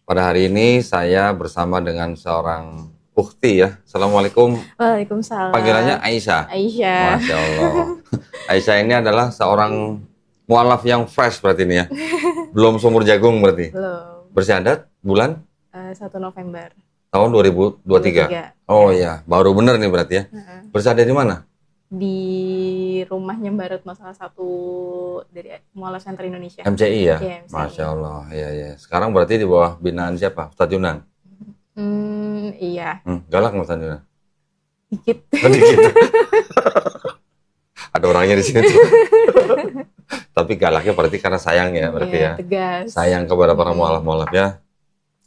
Pada hari ini saya bersama dengan seorang ukti ya. Assalamualaikum. Panggilannya Waalaikumsalam. Aisyah. Aisyah. Masya Allah. Aisyah ini adalah seorang mualaf yang fresh berarti ini ya. Belum sumur jagung berarti. Belum. Bersyahadat bulan 1 November tahun 2023. 23. Oh Ya. iya, baru bener nih berarti ya. Bersyahadat di mana? Di rumahnya Mbak Retno, salah satu dari Mualaf Center Indonesia. MCI ya? Iya, MCI. Masya Allah. Iya, iya. Sekarang berarti di bawah binaan siapa? Ustadz Yunan? Iya, Galak nggak Ustadz Yunan? dikit. Oh, dikit. Ada orangnya di sini tuh. Tapi galaknya berarti karena sayang ya berarti Iya, ya. tegas. Sayang kepada para mualaf-mualaf ya,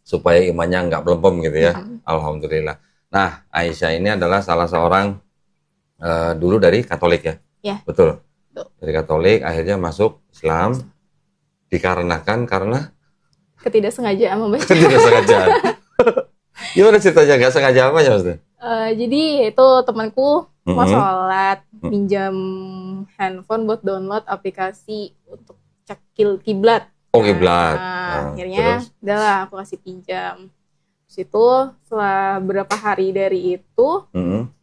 supaya imannya nggak belempem gitu ya. Alhamdulillah. Nah, Aisyah ini adalah salah seorang dulu dari Katolik ya. Ya. Betul. Betul. Dari Katolik akhirnya masuk Islam dikarenakan karena Ketidaksengajaan membaca. ketidaksengajaan. Gimana ceritanya? Nggak sengaja apa ya maksudnya? Jadi itu temanku mau Mhm. sholat, pinjam handphone buat download aplikasi untuk cek kiblat. Oh, kiblat. Akhirnya Terus? udahlah aku kasih pinjam. Terus itu setelah berapa hari dari itu Mhm.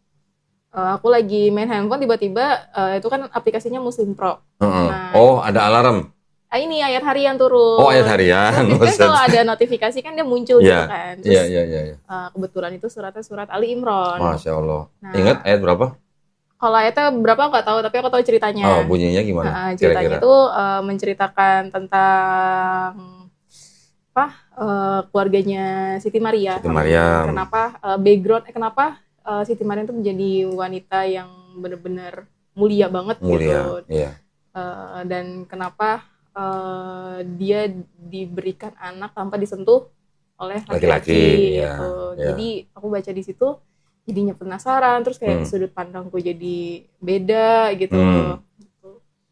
aku lagi main handphone, tiba-tiba itu kan aplikasinya Muslim Pro. Heeh. Nah, Oh, ada alarm. Ini ayat harian turun. Oh, ayat harian. Terus biasanya kalau ada notifikasi kan dia muncul gitu Iya. kan. Iya, Terus iya, iya. kebetulan itu suratnya surat Ali Imran. Masya Allah. Nah, Ingat ayat berapa? kalau ayatnya berapa nggak tahu, tapi aku tahu ceritanya. Oh, bunyinya gimana? Ceritanya Kira-kira. itu menceritakan tentang keluarganya Siti Maria. Siti Maryam. Kenapa Siti Maria itu menjadi wanita yang benar-benar mulia banget gitu. Mulia. Iya. Dan kenapa dia diberikan anak tanpa disentuh oleh Laki-laki, ya, gitu. ya. Jadi aku baca di situ jadinya penasaran, terus kayak sudut pandangku jadi beda gitu.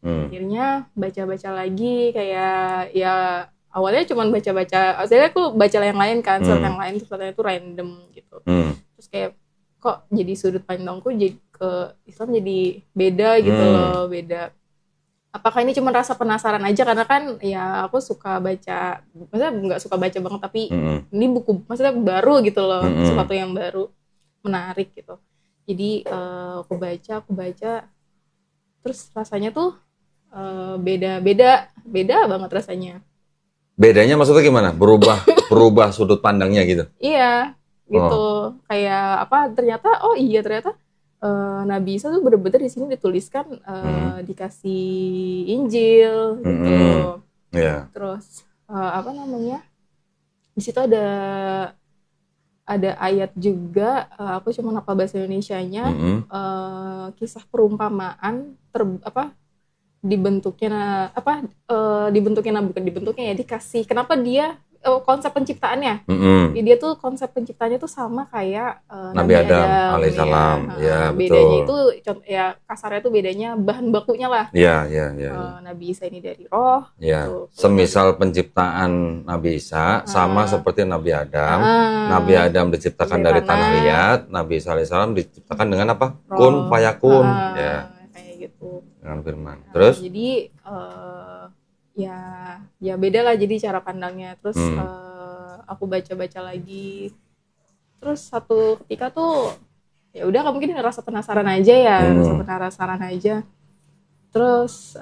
Akhirnya baca-baca lagi, kayak ya awalnya cuma baca-baca, akhirnya aku baca yang lain kan, surat yang lain, terus katanya itu random gitu. Terus kayak kok jadi sudut pandangku jadi ke Islam jadi beda gitu loh, beda. Apakah ini cuma rasa penasaran aja, karena kan ya aku suka baca, maksudnya nggak suka baca banget, tapi ini buku maksudnya baru gitu loh, sesuatu yang baru, menarik gitu. Jadi aku baca, terus rasanya tuh beda banget rasanya. Bedanya maksudnya gimana? Berubah sudut pandangnya gitu. Iya, gitu. Kayak apa? Ternyata Nabi Isa tuh bener-bener di sini dituliskan dikasih Injil gitu. Iya. Terus di situ ada ayat juga, aku cuma hafal bahasa Indonesianya, kisah perumpamaan dikasih, kenapa dia konsep penciptaannya. Dia tuh konsep penciptaannya tuh sama kayak Nabi Adam alaihissalam. Ya, bedanya betul. itu ya kasarnya tuh bedanya bahan bakunya lah. Iya. Nabi Isa ini dari roh. Ya, gitu. semisal penciptaan Nabi Isa sama seperti Nabi Adam. Nabi Adam diciptakan dari tanah liat, Nabi Isa alaihissalam diciptakan dengan apa? Kun fayakun. Ya, kayak gitu. dengan firman. Terus? Jadi ya beda lah jadi cara pandangnya. Terus aku baca lagi. Terus satu ketika tuh ya udah, mungkin ngerasa penasaran aja. Terus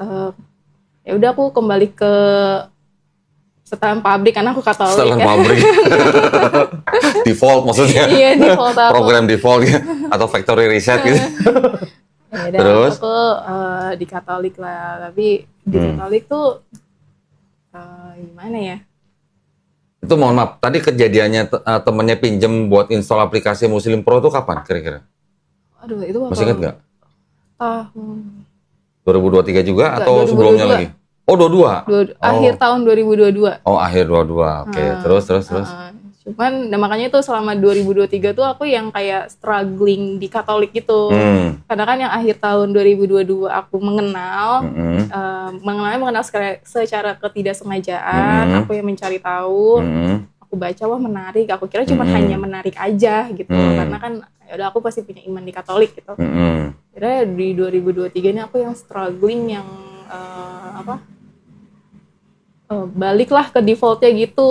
ya udah aku kembali ke setelan pabrik, karena aku Katolik. Setelan pabrik. Default maksudnya. Iya, default aku. Program default ya, atau factory reset gitu. Ya, terus aku di Katolik lah, tapi di Katolik tuh gimana ya? Itu mohon maaf, tadi kejadiannya temennya pinjem buat install aplikasi Muslim Pro itu kapan kira-kira? Aduh, itu masih ingat nggak? Tahun 2023 juga enggak, atau 2022. Sebelumnya lagi? Oh, 22. Akhir tahun 2022. Oh, akhir 22. Oke. Terus. Cuman makanya itu selama 2023 tuh aku yang kayak struggling di Katolik gitu. Karena kan yang akhir tahun 2022 aku mengenal secara ketidaksengajaan, aku yang mencari tahu, aku baca, wah menarik, aku kira cuma hanya menarik aja gitu. Karena kan ya udah, aku pasti punya iman di Katolik gitu. Kira di 2023 ini aku yang struggling, yang baliklah ke defaultnya gitu.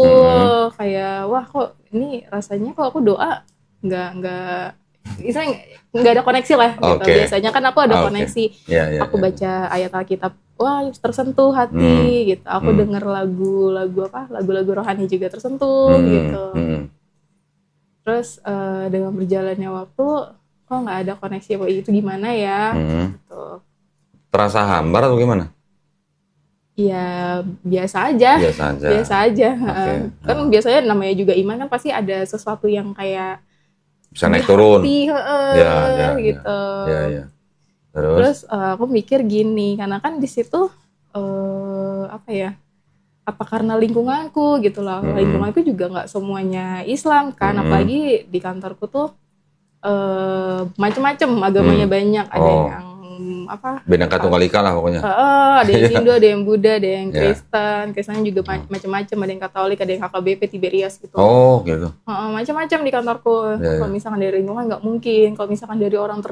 Kayak wah kok ini rasanya kok aku doa nggak misalnya nggak ada koneksi lah gitu. Biasanya kan aku ada koneksi. Aku baca ayat Alkitab, wah tersentuh hati gitu. Aku denger lagu-lagu rohani juga tersentuh gitu. Terus dengan berjalannya waktu, kok nggak ada koneksi, kok itu gimana ya? Gitu. Terasa hambar atau gimana? Ya biasa aja. Kan biasanya namanya juga iman kan pasti ada sesuatu yang kayak bisa naik turun gitu. Terus aku mikir gini, karena kan di situ apa karena lingkunganku gitu loh. Lingkunganku juga nggak semuanya Islam kan, apalagi di kantorku tuh macam-macam agamanya banyak. Ada yang Bhinneka Tunggal Ika lah pokoknya. Ada yang Hindu, ada yang Buddha, ada yang Kristen juga macam-macam, ada yang Katolik, ada yang HKBP, Tiberias gitu. Gitu. Macam-macam di kantorku. Kalau misalkan dari lingkungan nggak mungkin. Kalau misalkan dari orang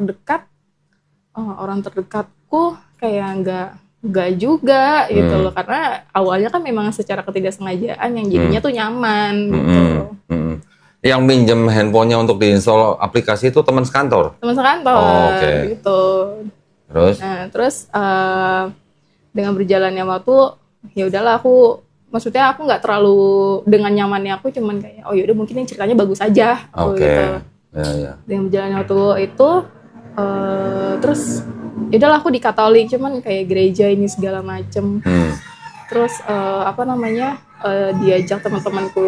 terdekatku kayak nggak juga gitu loh, karena awalnya kan memang secara ketidaksengajaan yang jadinya tuh nyaman gitu. Yang minjem handphonenya untuk diinstal aplikasi itu teman sekantor? Teman sekantor gitu. Terus dengan berjalannya waktu ya udahlah, maksudnya aku nggak terlalu dengan nyamannya, aku cuman kayak oh yaudah mungkin yang ceritanya bagus aja gitu. Dengan berjalannya waktu itu terus ya udahlah aku di Katolik, cuman kayak gereja ini segala macem. Terus diajak teman-temanku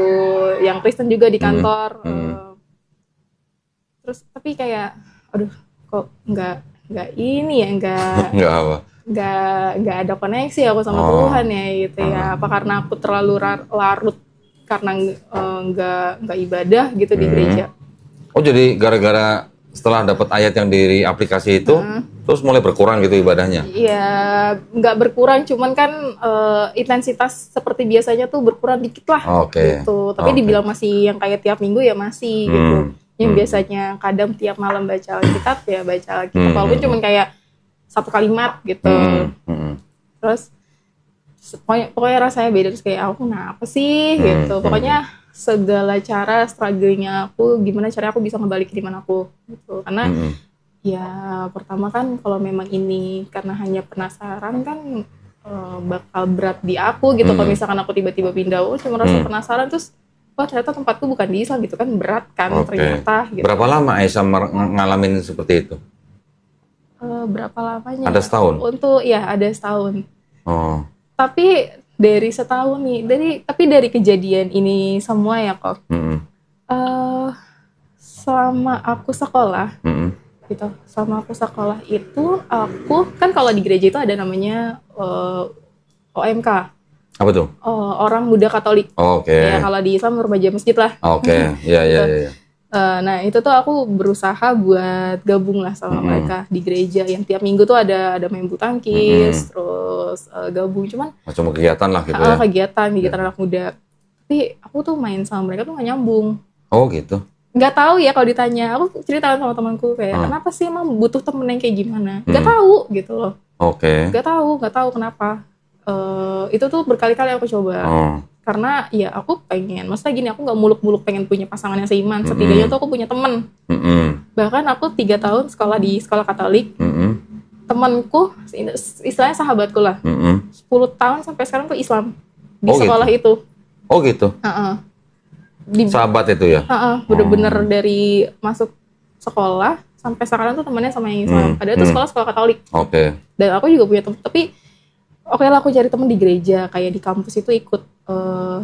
yang Kristen juga di kantor. Terus tapi kayak aduh kok nggak ada koneksi aku sama Tuhan ya gitu ya. Apa karena aku terlalu larut karena nggak ibadah gitu di gereja. Jadi gara-gara setelah dapat ayat yang di aplikasi itu terus mulai berkurang gitu ibadahnya? Iya, nggak berkurang, cuman kan intensitas seperti biasanya tuh berkurang dikit lah gitu. Tapi dibilang masih yang kayak tiap minggu ya masih gitu. Yang biasanya kadang tiap malam baca Alkitab ya baca Alkitab, walaupun cuma kayak satu kalimat gitu. Terus pokoknya rasanya beda, terus kayak aku kenapa sih gitu. Pokoknya segala cara struggle-nya aku, gimana caranya aku bisa ngebalikin iman aku gitu. Karena ya pertama kan kalau memang ini karena hanya penasaran kan bakal berat di aku gitu. Kalau misalkan aku tiba-tiba pindah, cuma rasa penasaran terus wah ternyata tempatku bukan di Islam gitu kan, berat kan ternyata gitu. Berapa lama Aisyah ngalamin seperti itu? Berapa lamanya? Ada setahun? Ada setahun. Tapi dari setahun nih, tapi dari kejadian ini semua ya kok. Selama aku sekolah gitu, itu aku kan kalau di gereja itu ada namanya OMK. Apa tuh? Orang Muda Katolik. Ya, kalau di Islam remaja masjid lah. Iya. Nah itu tuh aku berusaha buat gabung lah sama mereka di gereja, yang tiap minggu tuh ada main bulu tangkis, terus gabung, cuman macam kegiatan lah gitu ya. Kegiatan anak muda. Tapi aku tuh main sama mereka tuh nggak nyambung. Gitu. Nggak tahu ya, kalau ditanya, aku cerita sama temanku kayak kenapa sih emang butuh temen yang kayak gimana? Nggak tahu gitu loh. Nggak tahu kenapa. Itu tuh berkali-kali aku coba. Karena ya aku pengen, maksudnya gini, aku nggak muluk-muluk pengen punya pasangan yang seiman. Setidaknya tuh aku punya temen. Bahkan aku 3 tahun sekolah di sekolah Katolik. Temanku, istilahnya sahabatku lah. 10 tahun sampai sekarang tuh Islam di sekolah itu. Gitu. Sahabat itu ya? Bener-bener dari masuk sekolah sampai sekarang tuh temennya sama yang Islam. Padahal itu sekolah Katolik. Dan aku juga punya temen, tapi lah aku cari temen di gereja, kayak di kampus itu ikut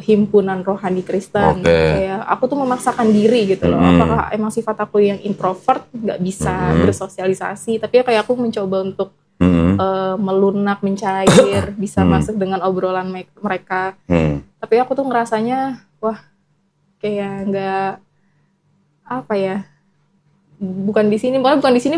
himpunan rohani Kristen. Kayak aku tuh memaksakan diri gitu loh. Apakah emang sifat aku yang introvert, nggak bisa bersosialisasi, tapi kayak aku mencoba untuk melunak, mencair, bisa masuk dengan obrolan mereka. Tapi aku tuh ngerasanya wah kayak nggak bukan di sini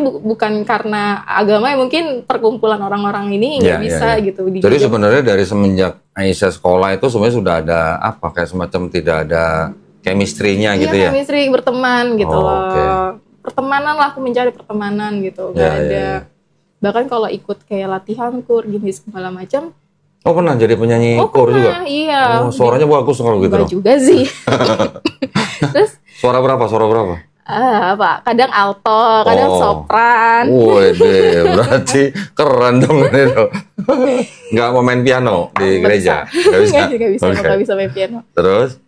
bukan karena agama ya, mungkin perkumpulan orang-orang ini nggak bisa gitu. Jadi sebenarnya dari semenjak Aisyah sekolah itu sebenarnya sudah ada kayak semacam tidak ada chemistry-nya gitu ya? Iya, chemistry, berteman gitu loh. Pertemanan lah, aku mencari pertemanan gitu. Nggak ada. Bahkan kalau ikut kayak latihan kur gini segala macam. Pernah jadi penyanyi kur juga? Iya. Suaranya bagus kalau gitu. Enggak juga sih. Suara berapa? Apa? Kadang alto, kadang sopran. Wede, berarti keren dong itu. Nggak mau main piano di gereja? Nggak bisa? Nggak bisa main piano. Terus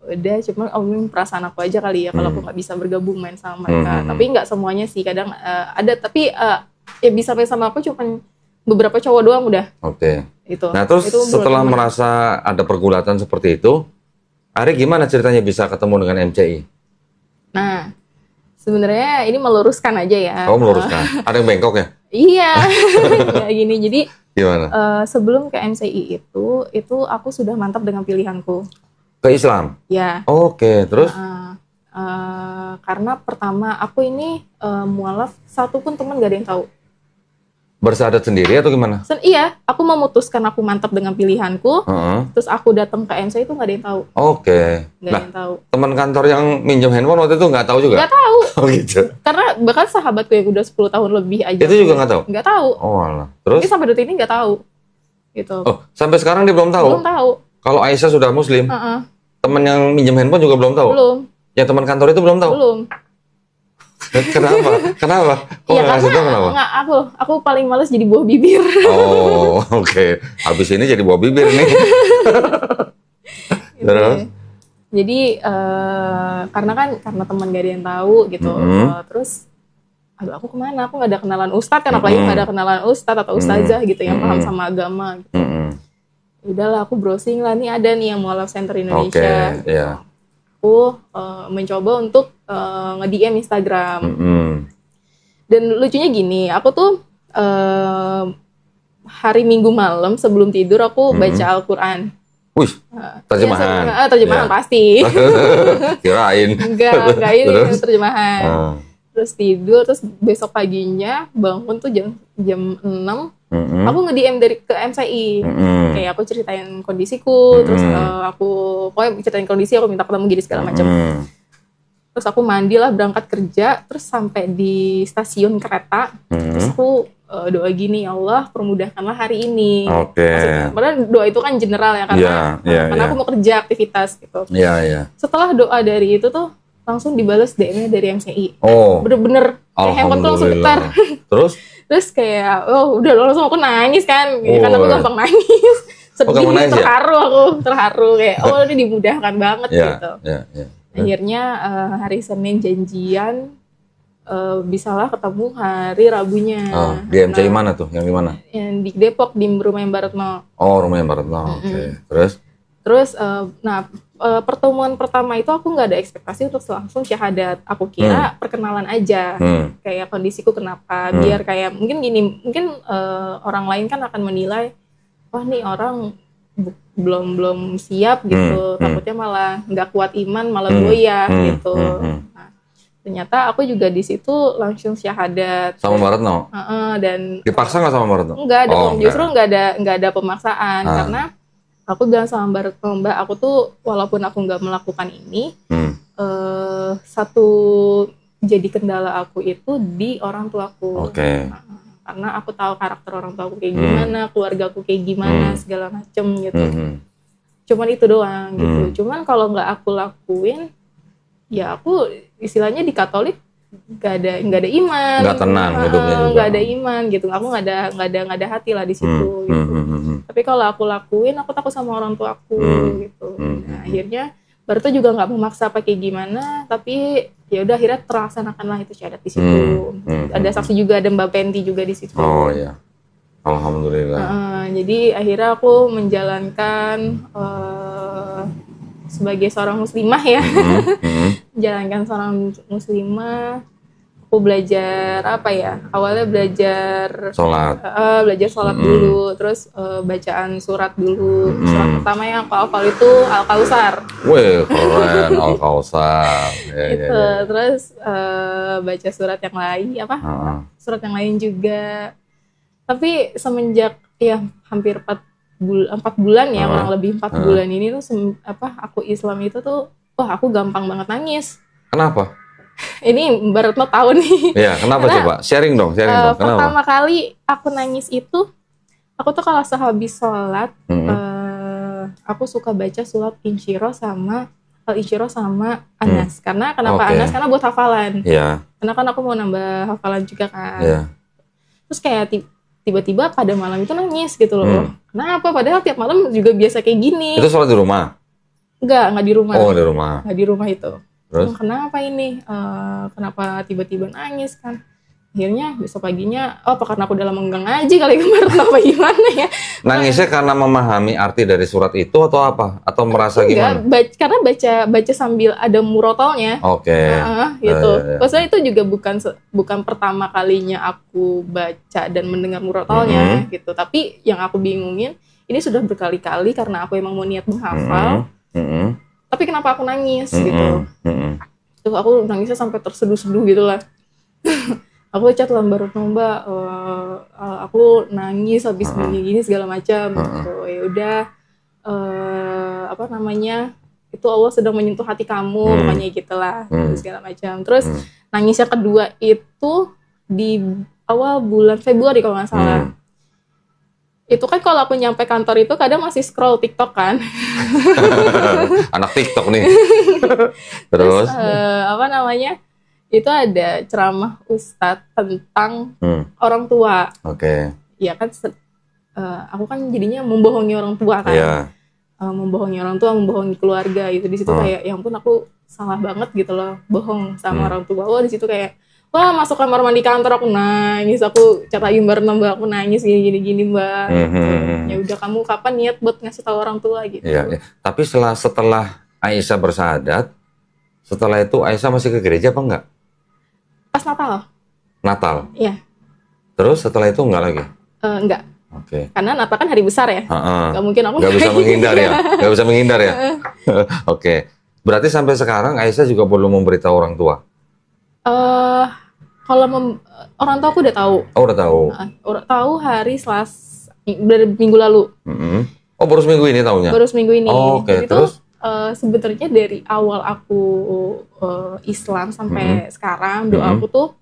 udah, cuma perasaan aku aja kali ya kalau aku nggak bisa bergabung main sama mereka. Tapi nggak semuanya sih, kadang ada, tapi ya bisa main sama aku cuma beberapa cowok doang udah. Oke. Itu. Nah terus itu setelah merasa ada pergulatan seperti itu, Ari gimana ceritanya bisa ketemu dengan MCI? Nah, sebenarnya ini meluruskan aja ya. Oh, meluruskan. Ada yang bengkok ya? Iya. Kayak gini. Jadi gimana? Sebelum ke MCI itu aku sudah mantap dengan pilihanku. Ke Islam? Ya. Oke, terus? Karena pertama aku ini mualaf, satu pun teman gak ada yang tahu. Bersahadat sendiri atau gimana? Iya, aku memutuskan aku mantap dengan pilihanku. Terus aku datang ke MCI itu nggak ada yang tahu. Oke. Nggak ada yang tahu. Teman kantor yang minjem handphone waktu itu nggak tahu juga? Nggak tahu. Oh gitu. Karena bahkan sahabatku yang udah 10 tahun lebih aja. Itu juga nggak tahu? Nggak tahu. Oh alah. Terus? Tapi sampai detik ini nggak tahu. Gitu. Oh, sampai sekarang dia belum tahu? Belum tahu. Kalau Aisyah sudah muslim, teman yang minjem handphone juga belum tahu? Belum. Yang teman kantor itu belum tahu? Belum. Kenapa? Kok ya nggak ngasih tahu kenapa? Nggak, aku paling males jadi buah bibir. Oh, oke. Habis ini jadi buah bibir nih. Gitu. Terus? Jadi karena teman gak ada yang tahu gitu. Terus aduh, aku kemana? Aku nggak ada kenalan ustadz kan, apalagi nggak ada kenalan ustadz atau ustazah gitu yang paham sama agama gitu. Udahlah, aku browsing lah, nih ada nih yang mualaf center Indonesia. Oke, iya. Aku mencoba untuk nge-DM Instagram. Dan lucunya gini, aku tuh hari Minggu malam sebelum tidur aku baca Al-Quran. Wih, terjemahan. Ya, terjemahan pasti. Kirain. Enggak ini terjemahan. Terus tidur, terus besok paginya bangun tuh jam 6. Aku nge-DM ke MCI. Kayak aku ceritain kondisiku, terus aku pokoknya ceritain kondisi, aku minta ketemu gini segala macam. Terus aku mandi lah, berangkat kerja, terus sampai di stasiun kereta, terus aku doa gini, ya Allah permudahkanlah hari ini. Padahal doa itu kan general ya, karena aku mau kerja, aktivitas gitu. Setelah doa dari itu tuh langsung dibales DM-nya dari MCI. Bener-bener handphone tuh langsung getar. Terus kayak udah langsung aku nangis kan, karena aku gampang nangis. Sedih, terharu kayak ini dimudahkan banget gitu. Akhirnya hari Senin janjian, bisalah ketemu hari Rabunya. Di MCI mana tuh? Yang di mana? Yang di Depok, di Rumah yang Baratno. Oh, Rumah yang Baratno. Oke. Terus pertemuan pertama itu aku nggak ada ekspektasi untuk langsung syahadat. Aku kira perkenalan aja, kayak kondisiku kenapa, biar kayak mungkin orang lain kan akan menilai, wah nih orang belum siap gitu, takutnya malah nggak kuat iman, malah goyah gitu. Nah, ternyata aku juga di situ langsung syahadat. Sama Baratno? Dan dipaksa nggak sama Baratno? Enggak, justru nggak ada pemaksaan, karena aku bilang sama Mbak, aku tuh walaupun aku nggak melakukan ini, satu jadi kendala aku itu di orang tuaku. Karena aku tahu karakter orang tuaku kayak gimana, keluargaku kayak gimana, segala macem gitu. Cuman itu doang gitu. Cuman kalau nggak aku lakuin, ya aku istilahnya di Katolik nggak ada iman, nggak tenang hidupnya juga, nggak ada iman gitu. Aku nggak ada hati lah di situ gitu. Tapi kalau aku lakuin, aku takut sama orang tua aku gitu. Nah, akhirnya baru tuh juga nggak memaksa pakai gimana, tapi ya udah akhirnya terlaksanakanlah itu syahadat di situ. Ada saksi juga, ada Mbak Penti juga di situ. Oh iya, alhamdulillah. Jadi akhirnya aku menjalankan sebagai seorang muslimah ya, menjalankan seorang muslimah. Aku belajar apa ya? Awalnya belajar sholat dulu, terus bacaan surat dulu. Surat pertama yang aku hafal itu Al-Kausar. Wih, keren Al-Kausar. Terus baca surat yang lain surat yang lain juga. Tapi semenjak ya hampir 4 bulan ya, kurang lebih 4 bulan ini tuh aku Islam itu tuh aku gampang banget nangis. Kenapa? Ini Baratno tahu nih. Iya, kenapa coba? Sharing dong. Kenapa? Pertama kali aku nangis itu, aku tuh kalau sehabis sholat, aku suka baca surat Insyirah sama Isyirah sama Anas. Karena kenapa Oke. Anas? Karena buat hafalan. Iya. Karena kan aku mau nambah hafalan juga kan. Iya. Terus kayak tiba-tiba pada malam itu nangis gitu loh. Kenapa? Padahal tiap malam juga biasa kayak gini. Itu sholat di rumah? Enggak di rumah. Oh, di rumah. Enggak di rumah itu. Terus? Kenapa ini? Kenapa tiba-tiba nangis kan? Akhirnya besok paginya, apa karena aku dalam menggang ngaji kali kemarin apa gimana ya? Nangisnya karena memahami arti dari surat itu atau apa? Atau merasa gimana? Karena baca sambil ada murotolnya. Oke. Gitu. Ya. Maksudnya itu juga bukan pertama kalinya aku baca dan mendengar murotolnya gitu. Tapi yang aku bingungin, ini sudah berkali-kali karena aku emang mau niat menghafal. Tapi kenapa aku nangis gitu? Tuh aku nangisnya sampai terseduh-seduh gitu lah. Aku chat lambar Mbak, aku nangis habis gini segala macam. Gitu. Ya udah, itu Allah sedang menyentuh hati kamu, pokoknya gitulah, segala macam. Terus nangisnya kedua itu di awal bulan Februari kalau nggak salah. Itu kan kalau aku nyampe kantor itu kadang masih scroll TikTok kan. Anak TikTok nih. Terus itu ada ceramah ustadz tentang orang tua. Oke. Ya kan, aku kan jadinya membohongi orang tua kan. Iya. Membohongi orang tua, membohongi keluarga gitu. Di situ kayak, ya ampun aku salah banget gitu loh, bohong sama orang tua. Wah di situ kayak, wah masuk kamar mandi kantor aku nangis, aku chat lagi Mbak, aku nangis gini Mbak. Ya udah, kamu kapan niat buat ngasih tahu orang tua gitu. Iya. Tapi setelah Aisyah bersahadat, setelah itu Aisyah masih ke gereja apa enggak? Pas Natal. Natal? Iya. Terus setelah itu enggak lagi? Enggak. Oke. Karena Natal kan hari besar ya. Enggak mungkin aku enggak bisa menghindar ya. Enggak bisa menghindar ya. Oke. Berarti sampai sekarang Aisyah juga belum memberitahu orang tua? Kalau orang tua aku udah tahu. Oh, udah tahu. Tahu hari Selasa minggu lalu. Oh, baru seminggu ini tahunya? Baru seminggu ini. Oh, oke. Terus? Sebenarnya dari awal aku Islam sampai sekarang, doa aku tuh,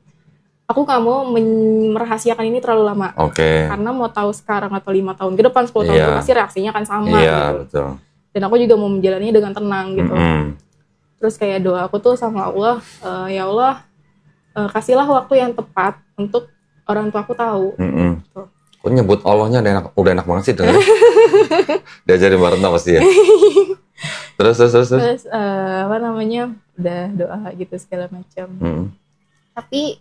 aku gak mau merahasiakan ini terlalu lama. Oke. Karena mau tahu sekarang atau 5 tahun ke depan, 10 tahun ke depan pasti reaksinya kan sama gitu. Betul. Dan aku juga mau menjalaninya dengan tenang gitu. Terus kayak doa aku tuh sama Allah, ya Allah, kasihlah waktu yang tepat untuk orang tua aku tahu. Tuh. Kok nyebut Allahnya udah enak banget sih dengar. Diajarin Mbak Retno pasti ya. Terus udah doa gitu segala macam. Tapi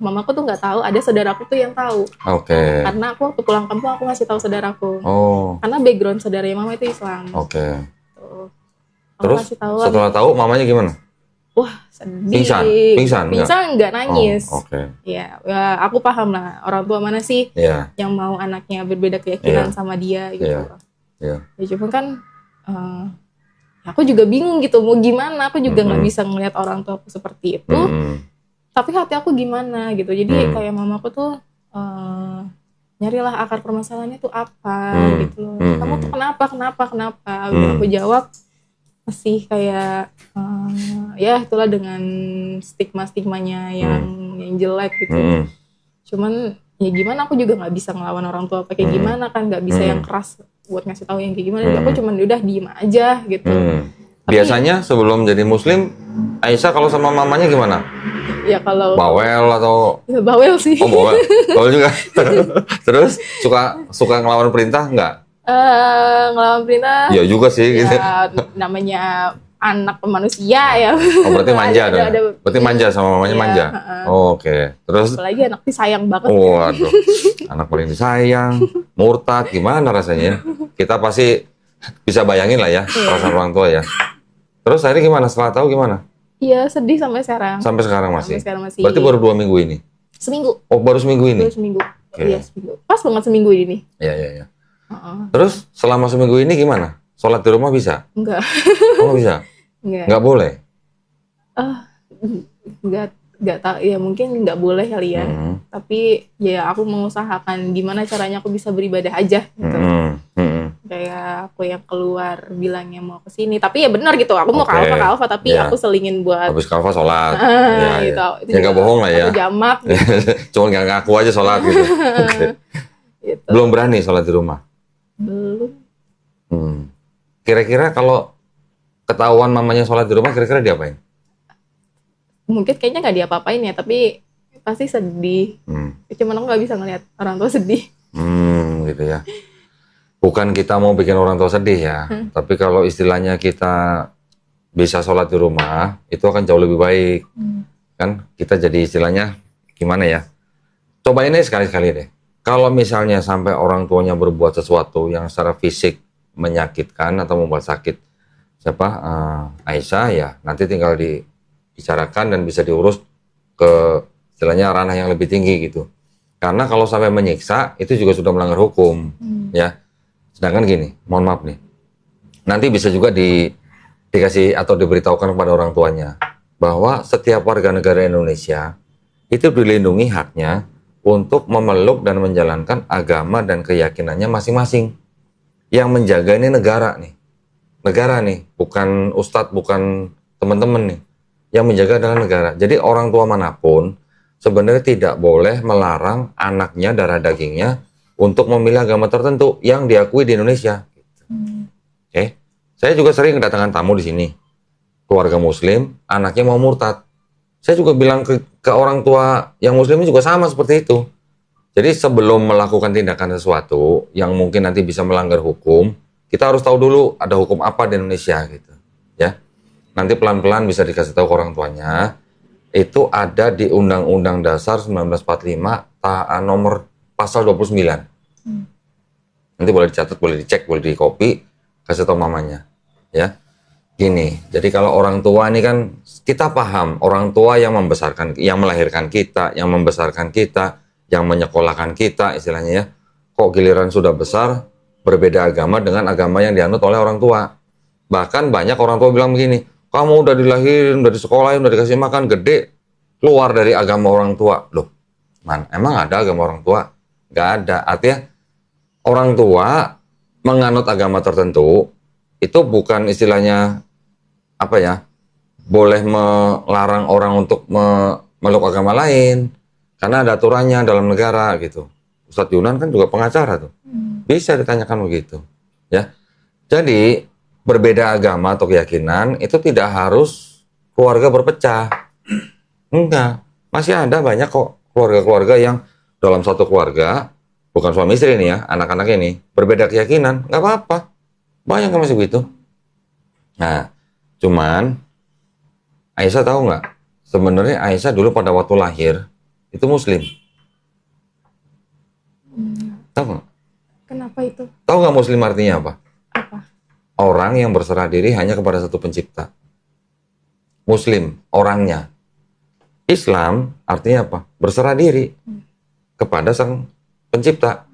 mamaku tuh nggak tahu, ada saudaraku tuh yang tahu. Oke. Karena aku waktu pulang kampung aku ngasih tahu saudaraku. Oh. Karena background saudaranya mama itu Islam. Oke. Terus setelah tahu mamanya gimana? Wah, sedih. Pingsan nggak nangis. Oke. Ya, aku paham lah orang tua mana sih yang mau anaknya berbeda keyakinan sama dia gitu. Ya cuma kan aku juga bingung gitu mau gimana, aku juga nggak bisa ngelihat orang tua aku seperti itu. Tapi hati aku gimana gitu. Jadi kayak mamaku tuh nyarilah akar permasalahannya tuh apa gitu loh. Kamu tuh kenapa? Aku jawab masih kayak ya itulah dengan stigma-stigmanya yang jelek gitu. Cuman ya gimana, aku juga nggak bisa ngelawan orang tua kayak gimana kan, nggak bisa yang keras buat ngasih tahu yang kayak gimana. Aku cuman udah diem aja gitu. Biasanya sebelum jadi muslim, Aisyah kalau sama mamanya gimana? Ya kalau bawel atau bawel sih. Oh, bawel juga. Terus suka ngelawan perintah nggak? Ngelawan perintah ya juga sih ya, gitu. Namanya anak manusia ya. Oh, berarti manja dong. Berarti manja sama mamanya manja. Oke. Terus apalagi anak disayang banget. Waduh. Anak paling disayang, murtad, gimana rasanya? Kita pasti bisa bayangin lah ya perasaan orang tua ya. Terus akhirnya gimana? Setelah tahu gimana? Iya, sedih sampai sekarang. Sampai sekarang masih. masih. Berarti baru 2 minggu ini. Seminggu. Oh, baru seminggu ini. Baru seminggu. Iya, seminggu. Pas banget seminggu ini. Iya. Terus selama seminggu ini gimana? Sholat di rumah bisa? Enggak. Oh, bisa? Enggak boleh? Enggak tahu ya, mungkin enggak boleh kali ya. Tapi ya aku mengusahakan gimana caranya aku bisa beribadah aja gitu. Kayak aku yang keluar bilangnya mau ke sini, tapi ya benar gitu. Aku mau ke Alfa tapi aku selingin buat habis ke Alfa sholat. Gitu. Ya enggak bohong lah ya. Jamak. Cuma enggak ngaku aja sholat gitu. Gitu. Belum berani sholat di rumah? Belum. Kira-kira kalau ketahuan mamanya sholat di rumah, kira-kira diapain? Mungkin kayaknya nggak diapa-apain ya, tapi pasti sedih. Cuman aku nggak bisa ngelihat orang tua sedih. Gitu ya. Bukan kita mau bikin orang tua sedih ya, tapi kalau istilahnya kita bisa sholat di rumah, itu akan jauh lebih baik. Kan kita jadi istilahnya gimana ya? Coba ini sekali-sekali deh. Kalau misalnya sampai orang tuanya berbuat sesuatu yang secara fisik menyakitkan atau membuat sakit Aisyah, ya nanti tinggal dibicarakan dan bisa diurus ke istilahnya ranah yang lebih tinggi gitu. Karena kalau sampai menyiksa itu juga sudah melanggar hukum, ya. Sedangkan gini, mohon maaf nih, nanti bisa juga dikasih atau diberitahukan kepada orang tuanya bahwa setiap warga negara Indonesia itu dilindungi haknya untuk memeluk dan menjalankan agama dan keyakinannya masing-masing. Yang menjaga ini negara nih, bukan ustadz, bukan teman-teman nih. Yang menjaga adalah negara. Jadi orang tua manapun sebenarnya tidak boleh melarang anaknya, darah dagingnya untuk memilih agama tertentu yang diakui di Indonesia. Oke. Saya juga sering kedatangan tamu di sini, keluarga Muslim, anaknya mau murtad. Saya juga bilang ke orang tua yang Muslim juga sama seperti itu. Jadi sebelum melakukan tindakan sesuatu yang mungkin nanti bisa melanggar hukum, kita harus tahu dulu ada hukum apa di Indonesia gitu, ya. Nanti pelan-pelan bisa dikasih tahu ke orang tuanya. Itu ada di Undang-Undang Dasar 1945 nomor pasal 29. Nanti boleh dicatat, boleh dicek, boleh di-copy, kasih tahu mamanya, ya. Gini, jadi kalau orang tua ini kan kita paham, orang tua yang membesarkan, yang melahirkan kita, yang membesarkan kita, yang menyekolahkan kita, istilahnya ya. Kok giliran sudah besar, berbeda agama dengan agama yang dianut oleh orang tua. Bahkan banyak orang tua bilang begini, kamu udah dilahirin, udah disekolahin, udah dikasih makan, gede, keluar dari agama orang tua. Loh, emang ada agama orang tua? Gak ada. Artinya, orang tua menganut agama tertentu, itu bukan istilahnya boleh melarang orang untuk memeluk agama lain karena ada aturannya dalam negara gitu. Ustadz Yunan kan juga pengacara tuh, bisa ditanyakan begitu, ya. Jadi berbeda agama atau keyakinan itu tidak harus keluarga berpecah, enggak. Masih ada banyak kok keluarga-keluarga yang dalam satu keluarga, bukan suami istri ini ya, anak-anak ini berbeda keyakinan, nggak apa-apa, banyak yang masih begitu. Nah, cuman Aisyah tahu nggak? Sebenarnya Aisyah dulu pada waktu lahir itu Muslim. Tahu nggak? Kenapa itu? Tahu nggak Muslim artinya apa? Apa? Orang yang berserah diri hanya kepada satu pencipta. Muslim orangnya. Islam artinya apa? Berserah diri kepada sang pencipta.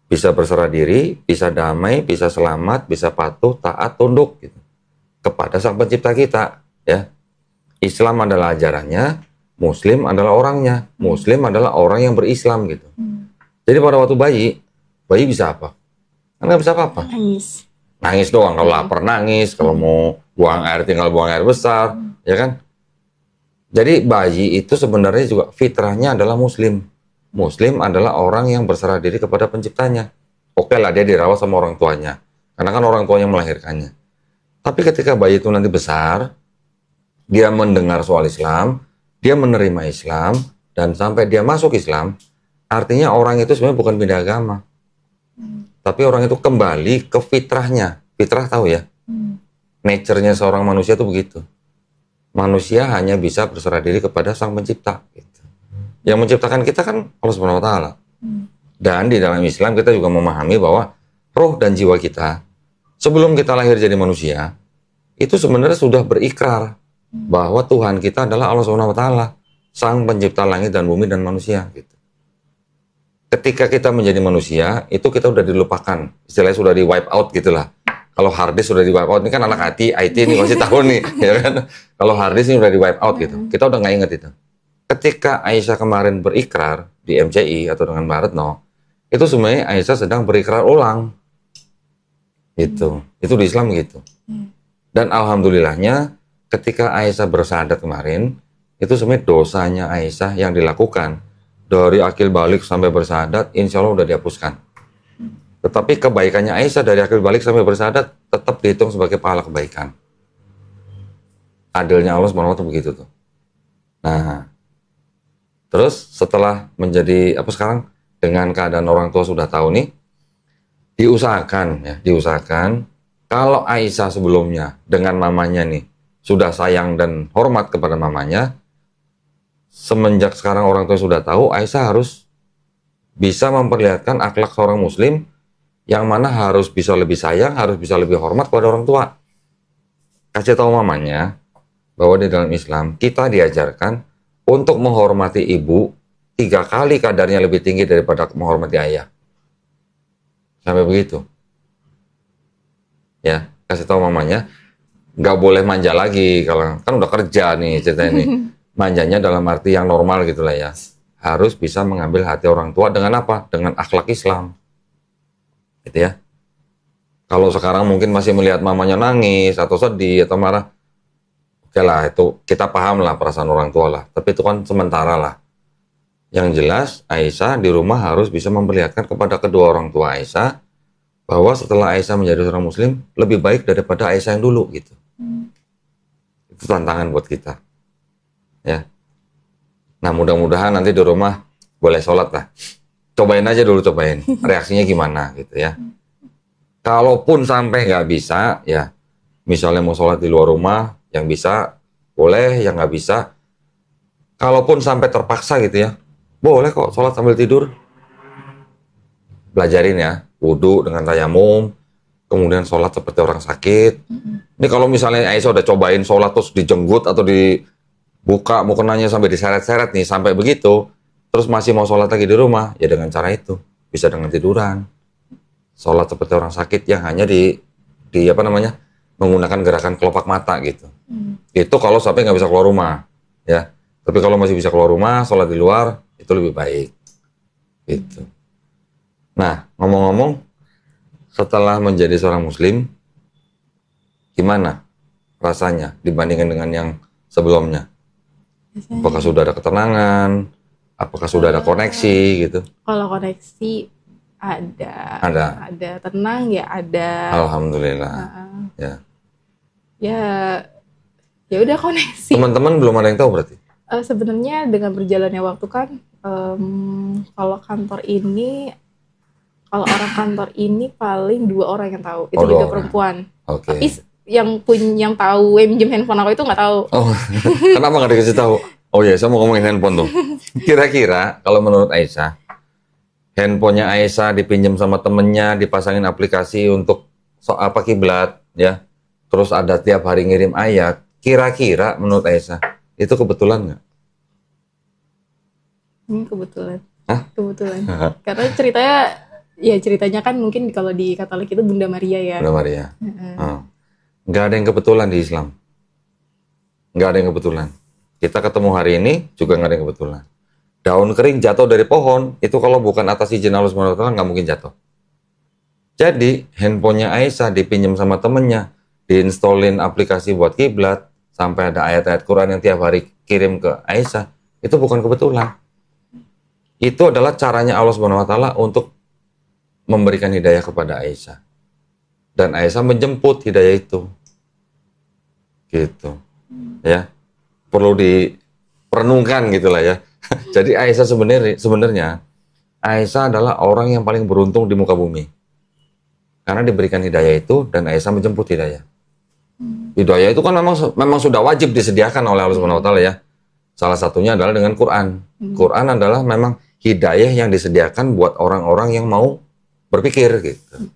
Bisa berserah diri, bisa damai, bisa selamat, bisa patuh, taat, tunduk gitu, kepada sang pencipta kita, ya. Islam adalah ajarannya, Muslim adalah orangnya. Muslim adalah orang yang berislam gitu. Jadi pada waktu bayi bisa apa? Kan nggak bisa apa-apa. Nangis doang, kalau lapar nangis, kalau mau buang air tinggal buang air besar, ya kan? Jadi bayi itu sebenarnya juga fitrahnya adalah Muslim. Muslim adalah orang yang berserah diri kepada penciptanya. Oke lah dia dirawat sama orang tuanya, karena kan orang tuanya melahirkannya. Tapi ketika bayi itu nanti besar, dia mendengar soal Islam, dia menerima Islam, dan sampai dia masuk Islam, artinya orang itu sebenarnya bukan beda agama. Tapi orang itu kembali ke fitrahnya. Fitrah tahu ya? Nature-nya seorang manusia itu begitu. Manusia hanya bisa berserah diri kepada sang pencipta. Gitu. Yang menciptakan kita kan Allah Subhanahu wa Ta'ala. Dan di dalam Islam kita juga memahami bahwa roh dan jiwa kita, sebelum kita lahir jadi manusia, itu sebenarnya sudah berikrar bahwa Tuhan kita adalah Allah Subhanahu wa Ta'ala, sang pencipta langit dan bumi dan manusia gitu. Ketika kita menjadi manusia, itu kita udah dilupakan, istilahnya sudah di wipe out gitulah. Kalau hard disk sudah di wipe out, ini kan anak IT ini masih tahu nih, ya kan? Kalau hard disk ini udah di wipe out gitu, kita udah nggak inget itu. Ketika Aisyah kemarin berikrar di MCI atau dengan Mbak Retno, itu sebenarnya Aisyah sedang berikrar ulang, gitu. Itu di Islam gitu. Dan alhamdulillahnya, ketika Aisyah bersyahadat kemarin, itu sebenarnya dosanya Aisyah yang dilakukan dari akil balik sampai bersyahadat, insya Allah udah dihapuskan. Tetapi kebaikannya Aisyah dari akil balik sampai bersyahadat tetap dihitung sebagai pahala kebaikan. Adilnya Allah SWT begitu tuh. Nah, terus setelah menjadi apa sekarang, dengan keadaan orang tua sudah tahu nih, diusahakan kalau Aisyah sebelumnya dengan mamanya nih sudah sayang dan hormat kepada mamanya, semenjak sekarang orang tua sudah tahu, Aisyah harus bisa memperlihatkan akhlak seorang muslim yang mana harus bisa lebih sayang, harus bisa lebih hormat kepada orang tua. Kasih tahu mamanya bahwa di dalam Islam kita diajarkan untuk menghormati ibu 3 kali kadarnya lebih tinggi daripada menghormati ayah. Sampai begitu. Ya, kasih tahu mamanya, nggak boleh manja lagi, kalau kan udah kerja nih ceritanya nih. Manjanya dalam arti yang normal gitulah ya. Harus bisa mengambil hati orang tua dengan apa? Dengan akhlak Islam. Gitu ya. Kalau sekarang mungkin masih melihat mamanya nangis atau sedih atau marah, oke lah, itu kita paham lah perasaan orang tua lah. Tapi itu kan sementara lah. Yang jelas Aisyah di rumah harus bisa memperlihatkan kepada kedua orang tua Aisyah bahwa setelah Aisyah menjadi seorang muslim lebih baik daripada Aisyah yang dulu gitu. Itu tantangan buat kita. Ya. Nah, mudah-mudahan nanti di rumah boleh sholat lah. Cobain aja dulu, cobain. Reaksinya gimana gitu ya. Kalaupun sampai nggak bisa, ya misalnya mau sholat di luar rumah, yang bisa boleh, yang nggak bisa. Kalaupun sampai terpaksa gitu ya, boleh kok sholat sambil tidur. Belajarin ya, wudu dengan tayamum, kemudian sholat seperti orang sakit. Ini kalau misalnya Aisyah udah cobain sholat terus dijenggut atau dibuka mukenanya sampai diseret-seret nih, sampai begitu, terus masih mau sholat lagi di rumah, ya dengan cara itu. Bisa dengan tiduran. Sholat seperti orang sakit yang hanya di apa namanya, menggunakan gerakan kelopak mata gitu. Itu kalau sampai nggak bisa keluar rumah, ya. Tapi kalau masih bisa keluar rumah, sholat di luar, itu lebih baik. Gitu. Nah, ngomong-ngomong, setelah menjadi seorang muslim, gimana rasanya dibandingkan dengan yang sebelumnya? Apakah sudah ada ketenangan? Apakah sudah ada koneksi gitu? Kalau koneksi ada tenang ya ada. Alhamdulillah. Ya udah koneksi. Teman-teman belum ada yang tahu berarti? Sebenarnya dengan berjalannya waktu kan, kalau orang kantor ini paling 2 orang yang tahu, itu juga perempuan. Tapi yang tahu minjem handphone aku itu nggak tahu. Oh, kenapa nggak dikasih tahu? Oh iya, saya mau ngomongin handphone tuh. Kira-kira kalau menurut Aisyah, handphonenya Aisyah dipinjam sama temennya, dipasangin aplikasi untuk kiblat, ya. Terus ada tiap hari ngirim ayat. Kira-kira menurut Aisyah itu kebetulan nggak? Kebetulan. Hah? Kebetulan. Karena ceritanya kan mungkin kalau di Katolik itu Bunda Maria ya. Bunda Maria. Nggak ada yang kebetulan di Islam. Nggak ada yang kebetulan. Kita ketemu hari ini juga nggak ada yang kebetulan. Daun kering jatuh dari pohon, itu kalau bukan atas izin Allah SWT nggak mungkin jatuh. Jadi, handphonenya Aisyah dipinjam sama temennya, diinstallin aplikasi buat kiblat, sampai ada ayat-ayat Quran yang tiap hari kirim ke Aisyah, itu bukan kebetulan. Itu adalah caranya Allah SWT untuk memberikan hidayah kepada Aisyah. Dan Aisyah menjemput hidayah itu. Gitu. Ya. Perlu diperenungkan gitulah ya. Jadi Aisyah sebenarnya Aisyah adalah orang yang paling beruntung di muka bumi. Karena diberikan hidayah itu dan Aisyah menjemput hidayah. Hidayah itu kan memang sudah wajib disediakan oleh Allah Subhanahu wa taala ya. Salah satunya adalah dengan Quran. Quran adalah memang hidayah yang disediakan buat orang-orang yang mau berpikir gitu.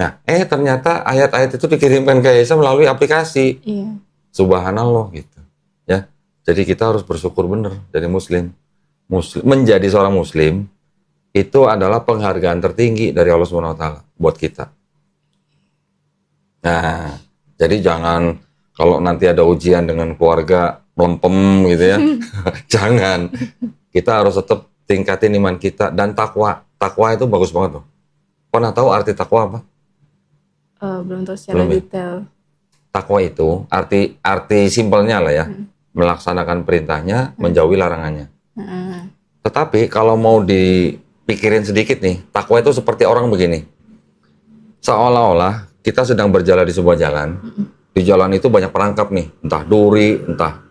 Nah, ternyata ayat-ayat itu dikirimkan ke Aisyah melalui aplikasi. Iya. Subhanallah gitu. Ya. Jadi kita harus bersyukur benar dari muslim. Menjadi seorang muslim itu adalah penghargaan tertinggi dari Allah Subhanahu wa taala buat kita. Nah, jadi jangan kalau nanti ada ujian dengan keluarga melempem gitu ya. Jangan. Kita harus tetap tingkatin iman kita dan takwa. Takwa itu bagus banget tuh. Pernah tahu arti takwa apa? Belum tahu secara detail. Takwa itu arti simpelnya lah ya. Melaksanakan perintahnya, menjauhi larangannya. Tetapi kalau mau dipikirin sedikit nih, takwa itu seperti orang begini. Seolah-olah kita sedang berjalan di sebuah jalan, Di jalan itu banyak perangkap nih, entah duri, entah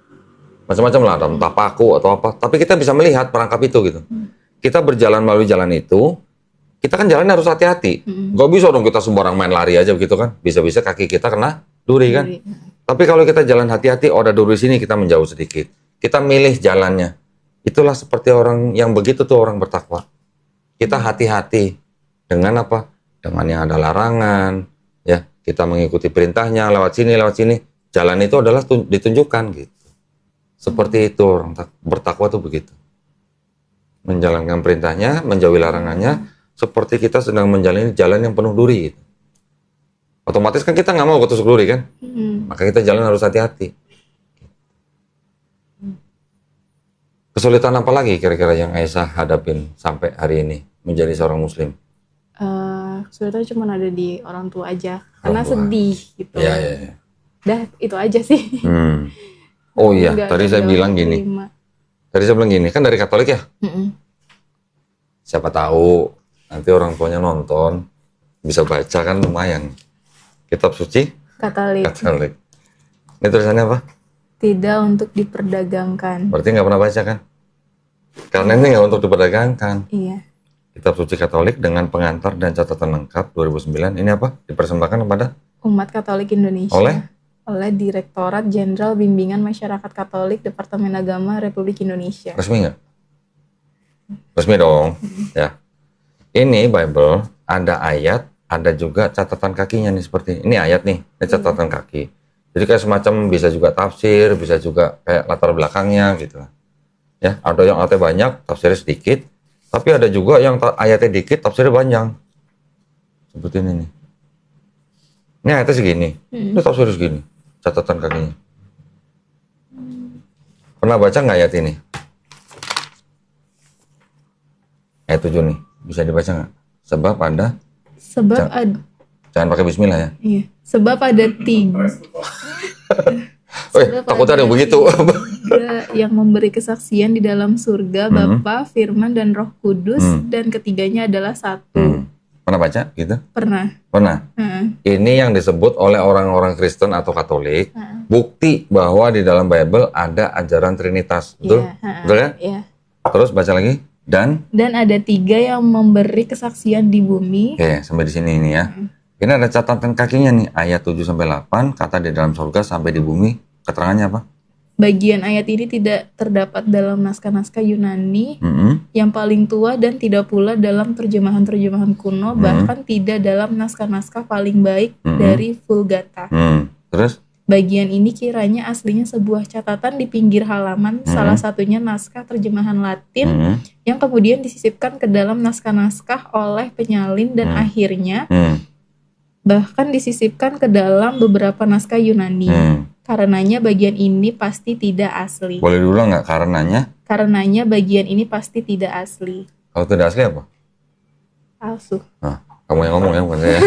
macam-macam lah, entah paku atau apa. Tapi kita bisa melihat perangkap itu gitu. Kita berjalan melalui jalan itu, kita kan jalan harus hati-hati. Gak bisa dong kita sembarang main lari aja begitu kan. Bisa-bisa kaki kita kena duri kan. Tapi kalau kita jalan hati-hati, oh ada duri sini, kita menjauh sedikit. Kita milih jalannya. Itulah seperti orang yang begitu tuh orang bertakwa. Kita hati-hati dengan apa? Dengan yang ada larangan, ya. Kita mengikuti perintahnya lewat sini. Jalan itu adalah ditunjukkan gitu. Seperti itu orang bertakwa tuh begitu. Menjalankan perintahnya, menjauhi larangannya, seperti kita sedang menjalani jalan yang penuh duri gitu. Otomatis kan kita nggak mau ketusuk duri kan? Maka kita jalan harus hati-hati. Kesulitan apa lagi kira-kira yang Aisyah hadapin sampai hari ini menjadi seorang muslim? Kesulitan cuma ada di orang tua aja. Karena Orang tua. sedih gitu. Iya. Dah, itu aja sih. Oh iya, Nggak tadi saya ada bilang gini. terima. Tadi saya bilang gini, kan dari Katolik ya? Siapa tahu nanti orang tuanya nonton, bisa baca kan lumayan. Kitab suci Katolik. Ini tulisannya apa? Tidak untuk diperdagangkan. Berarti nggak pernah baca kan? Karena ini nggak untuk diperdagangkan. Iya. Kitab suci Katolik dengan pengantar dan catatan lengkap 2009. Ini apa? Dipersembahkan kepada Umat Katolik Indonesia. Oleh Direktorat Jenderal Bimbingan Masyarakat Katolik Departemen Agama Republik Indonesia. Resmi nggak? Resmi dong. Ya. Ini Bible ada ayat, ada juga catatan kakinya nih seperti ini ayat nih, ini catatan kaki. Jadi kayak semacam bisa juga tafsir, bisa juga kayak latar belakangnya gitu. Ya, ada yang ayatnya banyak, tafsirnya sedikit, tapi ada juga yang ayatnya dikit, tafsirnya banyak. Seperti ini nih. Ini ayatnya segini, ini tafsirnya segini, catatan kakinya. Pernah baca nggak ayat ini? Ayat 7 nih, bisa dibaca nggak? Sebab ada, jangan pakai bismillah ya. Iya. Sebab ada tiga. Takutnya ada yang begitu. Tiga yang memberi kesaksian di dalam surga, Bapa, Firman, dan Roh Kudus, dan ketiganya adalah satu. Pernah baca gitu? Pernah. Ini yang disebut oleh orang-orang Kristen atau Katolik, bukti bahwa di dalam Bible ada ajaran Trinitas. Betul? Betul ya? Iya. Terus baca lagi. Dan ada tiga yang memberi kesaksian di bumi. Oke, sampai di sini ini ya. Ini ada catatan kakinya nih, ayat 7-8, kata di dalam surga sampai di bumi. Keterangannya apa? Bagian ayat ini tidak terdapat dalam naskah-naskah Yunani yang paling tua dan tidak pula dalam terjemahan-terjemahan kuno, bahkan tidak dalam naskah-naskah paling baik dari Vulgata. Terus? Bagian ini kiranya aslinya sebuah catatan di pinggir halaman, salah satunya naskah terjemahan Latin yang kemudian disisipkan ke dalam naskah-naskah oleh penyalin dan akhirnya bahkan disisipkan ke dalam beberapa naskah Yunani. Karenanya bagian ini pasti tidak asli. Boleh diulang nggak karenanya? Karenanya bagian ini pasti tidak asli. Kalau tidak asli apa? Palsu. Nah, kamu yang ngomong ya, bukan saya.